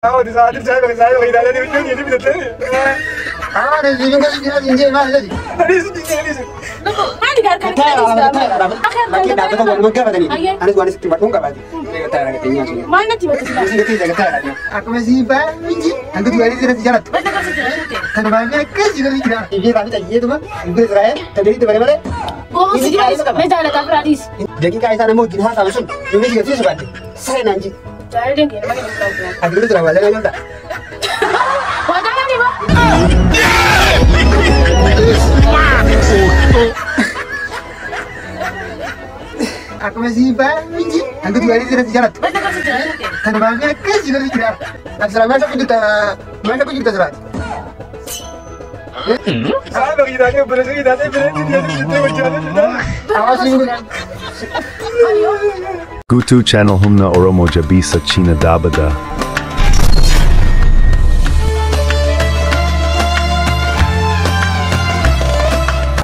di saat saya tidak ada di ujung ini betul. Ada sih juga sih dia mana tadi? Tadi sih. Mali kan kan. Laki dapat tuh bukan apa tadi? Anis gua anis tiba enggak berarti. Dia kata ada tinggal sini. Mana tiba-tiba? Masih kita kata ada. Aku masih banji. Aku juga ini tidak jalan. Betul kan saja. Kan banyak ke juga tidak. Ini kami tadi itu mah. Itu Israel. Tadi itu bagaimana? Oh, sejak beda ada kapradis. Jadi kai sana mau jin hata langsung. Ini juga sih sebentar. Saya nanti. Jadi dia gimana gitu? Aku dulu terang wajah enggak? Wajah mana, Pak? Aku masih banji. Aku juga ini tidak jalan. Betul kan saja. Kan banyak ke juga tidak. Selama aku kita serat. Saya begitu berarti dia berjalan. Awas ini. Gutu channel humna oromo jabisa china dabada.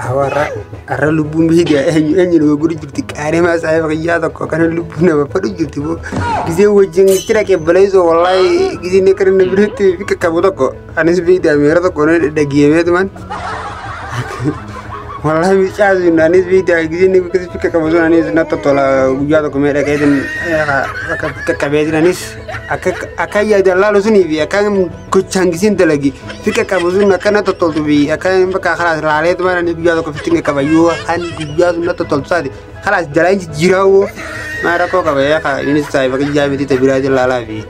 Awara arra lubun bihiga enyi no guri jirti kare ma sai ba yada ko kana lubuna ba fadu jirti bo gize wajin kira ke balaizo wallahi gize ne karne birti fika kabuda ko anis bihiga mera to ko ne da giye man wallahi mi chazi nanis bihiga gize ne ko fika kabuda nanis na to tola yada ko mera ke den ka kabedi nanis akaya da lalo suni bi akan ko changisin dalagi fika kabuda na kana to toltu bi akan baka khalas lale to man ni yada ko fitinga kabayo han yada na to toltu sadi khalas jalan jirawo mara ko kabaya ka ini sai baka jabi ti tabiraji lala bi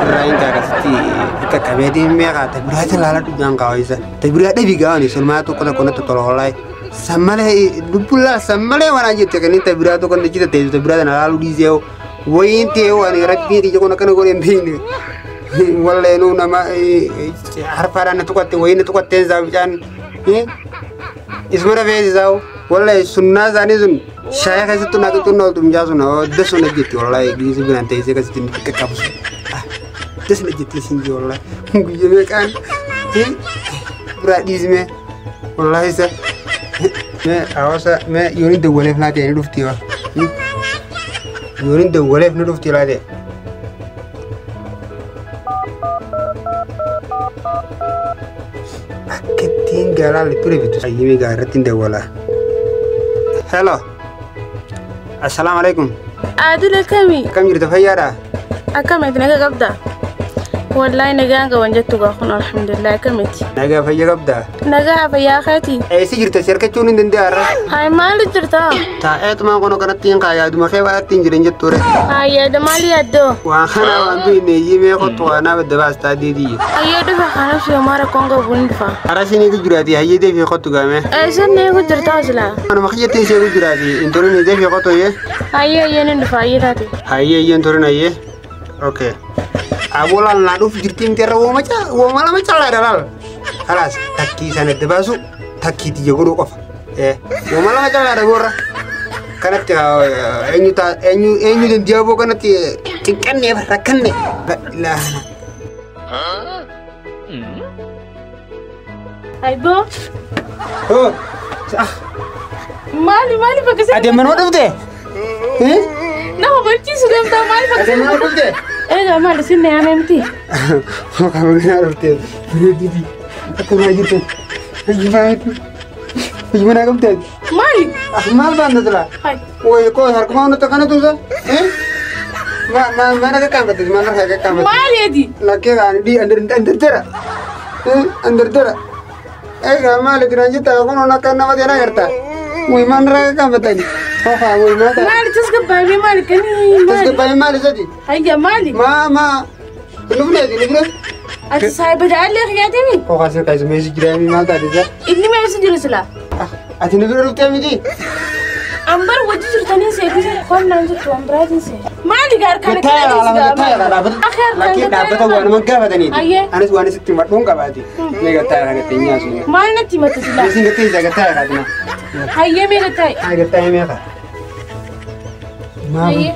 rain ka rasti fika kabedi me ka tabiraji lala tu jangka isa tabiraji bi gawani sulma to ko na to tololai samale dupula samale wana jete kan tabiraji ko ndita te tabiraji na lalu dizeo woyinte wani rabbi di jokono kana gore mbini walla no nama harfara na tukote woyine tukote zaw jan ismara be zaw walla sunna zani zun shaykh asitu na to no dum jasuna deso na jiti wallahi di sibran tay se kasiti ke kabus des na jiti sinji wallahi ngujeme kan bradizme wallahi sa me awasa me yoni de wole flate ni duftiwa يورين دولة في نروف تلادة. أكتين قال لي تري في تسيمي قارتين دولة. هلا. السلام عليكم. عادل كمي. كم يرتفع فيارا؟ أكمل نجا قبضة. والله نجا وانجت تقاخون الحمد لله كمتي. نجا فيا قبضة. نجا فيا خاتي. إيه سجرت شركة تونين دندارة. هاي مالي جرتا. تا ما كنا كنا تين كايا دم خيبة تين جرين جتورة. هاي ده مالي أدو. وأنا وأنتي نيجي مي خطوة أنا بدباس تادي دي. هاي ده فخنا في مارا كونغو بندفع. أراسيني كجرادي هاي ده في خطوة كامل. أيسن نيجو جرتا أصلا. أنا ما خيجت تيجي كجرادي إنتورين ده في خطوة يه. هاي ندفع يراتي. هاي إنتورين هاي. أوكي. Abolan nadu fikirtin terra wo mala maca la dalal khalas takki sanad basu takki ti jogo qof wo mala maca la dagora kanat enyu den diabo kanat tinkanne rakanne la aibo oh mali bakase ade man wadufte na barki su dem ta mali bakase ade man wadufte إيه ما لسنا يا ممتي. ما كمان عرفتي. فريدي. أكمل هاجرتين. هاي ما نقوم تاني. مالي. مال بند ترى. هاي. ويكون هركمان نتكلم توزا. إيه؟ ما نك كام بتجي ما نك كام بتجي. مالي دي. لكن عندي أندر ترى. إيه أندر ترى. إيه مال ترى جت أكون أنا كنا ما تينا كرتا. ويمان نك كام بتجي. ها ويمان. مالي تسكب باي مالي كني. تسكب باي مالي زدي. هيا مالي. ما. نبغى. أتصاحب على خياتي. هو خاصة كايز ميسي جرامي مال تادي زا. إني ما يصير جلسلا. أتني بيرو تامي دي. أمبر وجه جرتني سيكوزي خون نانجو تومبراتي سي. مالي قار كان كده. لكن دابت هو أنا من كذا بدني. أنا سواني ستي مرتون كبادي. ميجا تاير هذا تينيا سوني. مالنا تيمة تسلا. ميسي كتير جاك تاير هذا. هيا ميجا تاي. هيا تاي ميجا. ما.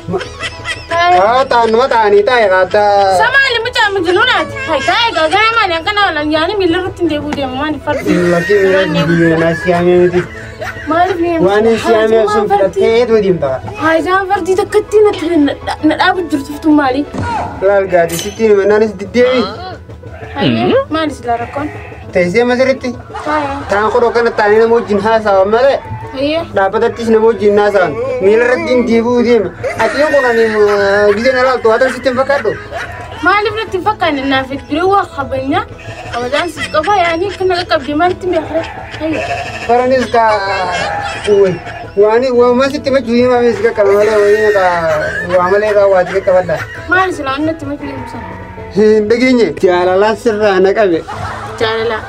تان ما تاني تاير هذا. سامع لي مجا مجنونات. هاي تاي قاعد ما لين كنا ولا يعني ميلر تندي بودي ما نفرد. لكن ناسي أمي ما نبني وانا سيامي أسوم فتيت وديم بقى هاي جام فردي تكتينا ترن نلعب جرت فتو مالي لا القادي ستين من ناس تديبي هاي ما نسلا ركون تيسي مسرتي هاي تانخرو كان التاني نمو جنها سوا مالي هي دابتتش نمو جنها سوا ميل ردين ديبو ديم أتيو كنا نيم بيجنا لا تو هذا ستين فكادو ما نبني تفكر إن نافذ بروا خبرنا أودان سكفا يعني كنا لقب جمال تبيخره هاي فرنيس كا واني وما ستين مجوي ما بيسكا كلامه وين كا وعمله كا واجب كبدا ما نسلا أنت تمشي مسا دقيني جالا لا سر أنا كابي جاللا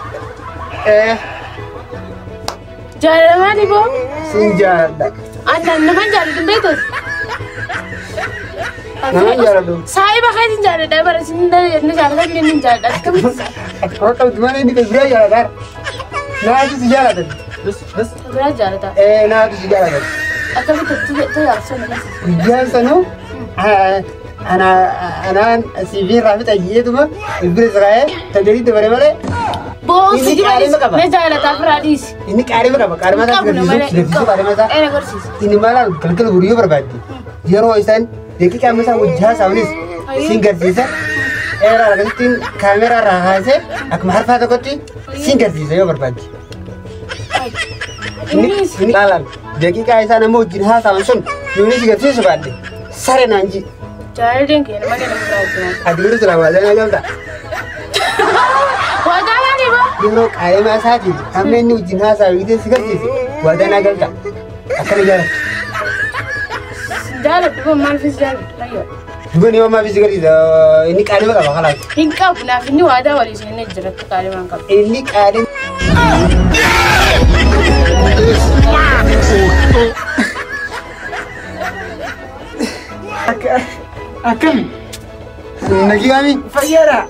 جالا ما نبغى سنجالا أنا نبغى جاللا تبيتو نعم جالا سايبا خايف جاللا ده بس إن جاللا كمين جاللا كم أكو كم إني كبيرة جالا دار نادي سجالا ده بس كبيرة جاللا ده نادي سجالا ده أكمل تيار سنة جال سنو أنا سيفين رافت أجيتهما البريز غاية تدري تبرة ماله بوس نجاللا تفراديس ini kari berapa? Kari mana? Sudah kari mana? Ini malah kalau buriu berbadi. Dia roisan, dia kita masa wajah saulis, singer sisa. Era lagi tin kamera rahase, aku mahar pada koti, singer sisa yo berbadi. Ini lalan. Dia kita aisan mau jinha sausun, ini singer sisa berbadi. Sare nanji. Jangan dengki, mana yang berarti? Aduh selama ada aja tak. Wadah mana ibu? Dia kaya masa aja. Kami ini jinha saulis itu singer sisa. Wadah nagal tak. Akan jalan. Jalan tu pun malfis jalan, ayo. Dua ni mama bisa kerja. Ini kari berapa kalah? Hingkap, nak ini wadah wali sini jerat kali mangkap. Ini kari. Akan. Lagi kami. Fayara.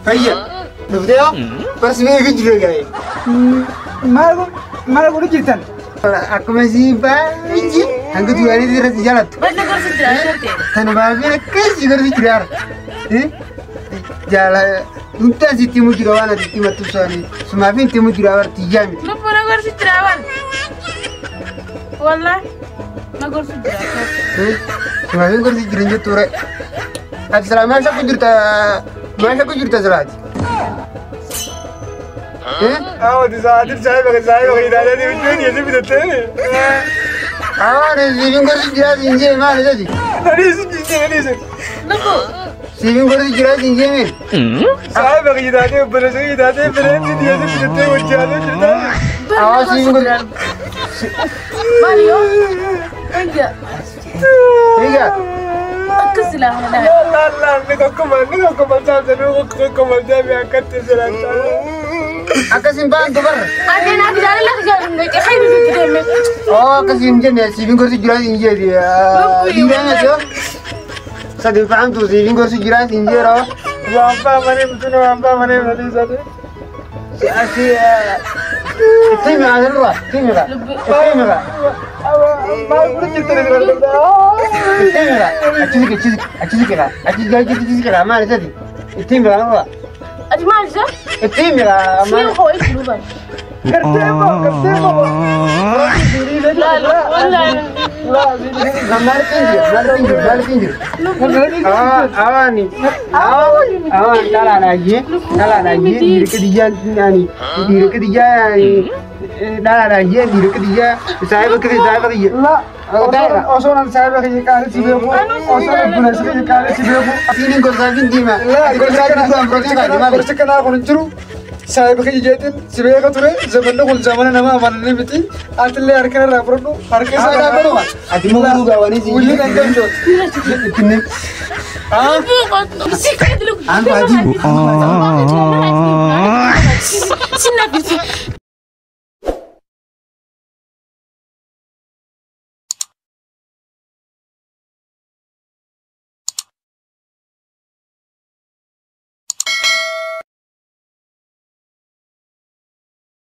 Fayar. Betul ya? Pas minggu juga gaya. Malu cerita. Aku masih banji. Aku juga ini tidak jalan. Betul kau sejarah nanti. Tanah babi kes juga sejarah. Jalan. Unta si timu jirawan di timu tu sani. Semakin timu jirawar tiga mi. Lu pernah kau sejarah? Wallah, nak kau sejarah. Semakin kau sejarah tu re. Ada selama masa aku cerita selat. di saat saya bagi dah ada di ujung ni jadi betul. Ada siving kau sejarah inje mana jadi? Ada sih. Lagu. Siving kau sejarah inje mi. Saya bagi dah ada berarti dah ada berarti dia jadi betul wajah ada cerita. Awas siving kau. Mario. Enggak. Iya. Aku silang mana? Allah, ni kau macam tu, kau macam ni angkat terserah. Aku simpan tu ber. Ada nak jalan lagi jalan lagi. Hai tu tidak me. Oh, aku simpan ya. Siving kau sejarah inje dia. Dia ni tu. Saya faham tu siving kau sejarah inje ro. Apa mana tadi satu. Asyik. Tim ada dua. Tim ada. Mau cerita ni berapa? Tim ada. Aci kira. Mana jadi? Tim ada. Adi mana sah? Tim ada. Siapa kau itu lupa? Kertemu. Gambar tinggi. Awan ni. Awan dalam lagi. Diri ketiga ni. Dalam lagi diri ketiga. Saya bekerja. Osoran saya bagi kali cibeku. Osoran guna sekali kali cibeku. Sini kau sakit di mana? Kau sakit tu ambil cakap di mana? Bersihkan aku mencuru. Saya bagi jatin cibeku tu re. Zaman nama mana ni beti. Atle harga rapor tu. Harga saya apa tu? Adi mau guru gawan ini. Uli nanti tu. Ini. Siapa itu? Anu Adi. Sini nak